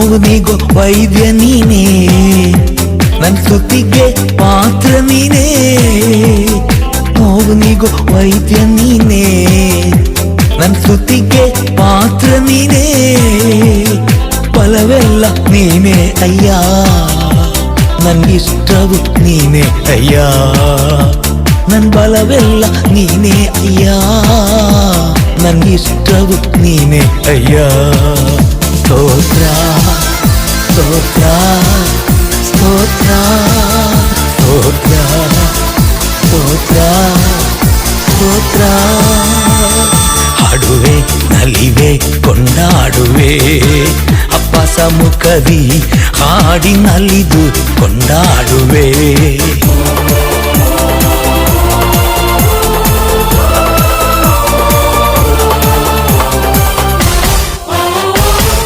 ನೋವನಿಗೋ ವೈದ್ಯ ನೀನೇ, ನನ್ ಸ್ತುತಿಗೆ ಪಾತ್ರ ನೀನೇ. ನೋವನಿಗೋ ವೈದ್ಯ ನೀನೇ, ನನ್ ಸ್ತುತಿಗೆ ಪಾತ್ರ ನೀನೇ. ಬಲವೆಲ್ಲ ನೀನೇ ಅಯ್ಯ, ನನ್ಗಿಷ್ಟವು ನೀನೇ ಅಯ್ಯ. ನನ್ ಬಲವೆಲ್ಲ ನೀನೇ ಅಯ್ಯ, ನನ್ಗಿಷ್ಟವು ನೀನೇ ಅಯ್ಯ. ಸ್ತೋತ್ರ ಸ್ತೋತ್ರ ಸ್ತೋತ್ರ ಸ್ತೋತ್ರ ಸ್ತೋತ್ರ ಸ್ತೋತ್ರ. ಹಾಡುವೆ ನಲಿವೆ ಕೊಂಡಾಡುವೆ ಅಪ್ಪ ಸಮ್ಮುಖದಿ, ಹಾಡಿ ನಲಿದು ಕೊಂಡಾಡುವೆ.